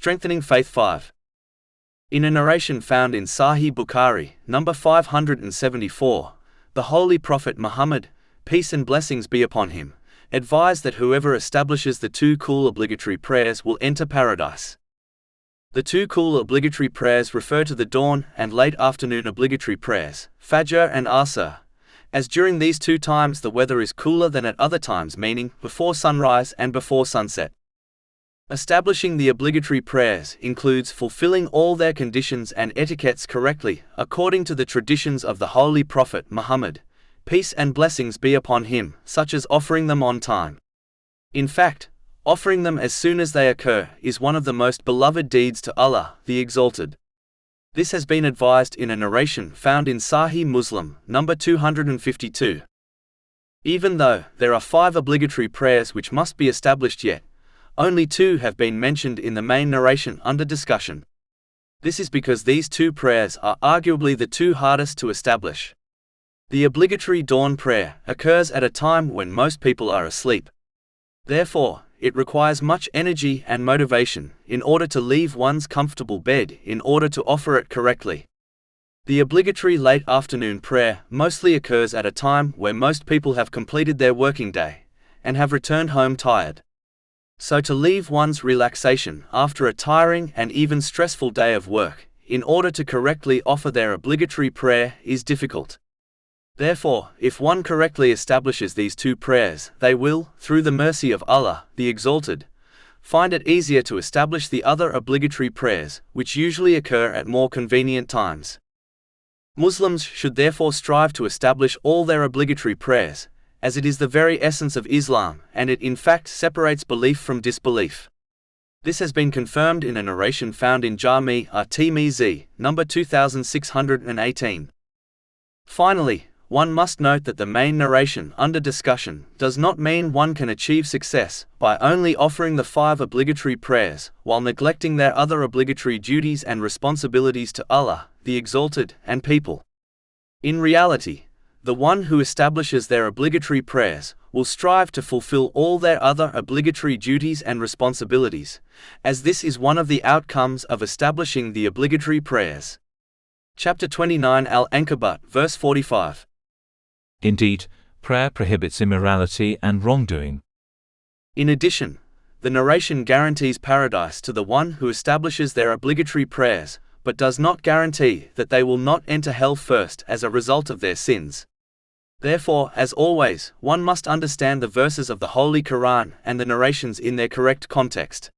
Strengthening Faith 5. In a narration found in Sahih Bukhari, number 574, the Holy Prophet Muhammad, peace and blessings be upon him, advised that whoever establishes the two cool obligatory prayers will enter paradise. The two cool obligatory prayers refer to the dawn and late afternoon obligatory prayers, Fajr and Asr, as during these two times the weather is cooler than at other times, meaning before sunrise and before sunset. Establishing the obligatory prayers includes fulfilling all their conditions and etiquettes correctly, according to the traditions of the Holy Prophet Muhammad, peace and blessings be upon him, such as offering them on time. In fact, offering them as soon as they occur is one of the most beloved deeds to Allah, the Exalted. This has been advised in a narration found in Sahih Muslim, number 252. Even though there are 5 obligatory prayers which must be established, yet only 2 have been mentioned in the main narration under discussion. This is because these 2 prayers are arguably the 2 hardest to establish. The obligatory dawn prayer occurs at a time when most people are asleep. Therefore, it requires much energy and motivation in order to leave one's comfortable bed in order to offer it correctly. The obligatory late afternoon prayer mostly occurs at a time where most people have completed their working day and have returned home tired. So to leave one's relaxation after a tiring and even stressful day of work in order to correctly offer their obligatory prayer is difficult. Therefore, if one correctly establishes these 2 prayers, they will, through the mercy of Allah, the Exalted, find it easier to establish the other obligatory prayers, which usually occur at more convenient times. Muslims should therefore strive to establish all their obligatory prayers, as it is the very essence of Islam, and it in fact separates belief from disbelief. This has been confirmed in a narration found in Jami' at-Tirmidhi, number 2618. Finally, one must note that the main narration under discussion does not mean one can achieve success by only offering the 5 obligatory prayers while neglecting their other obligatory duties and responsibilities to Allah, the Exalted, and people. In reality, the one who establishes their obligatory prayers will strive to fulfill all their other obligatory duties and responsibilities, as this is one of the outcomes of establishing the obligatory prayers. Chapter 29 Al-Ankabut, verse 45. Indeed, prayer prohibits immorality and wrongdoing. In addition, the narration guarantees paradise to the one who establishes their obligatory prayers, but does not guarantee that they will not enter hell first as a result of their sins. Therefore, as always, one must understand the verses of the Holy Quran and the narrations in their correct context.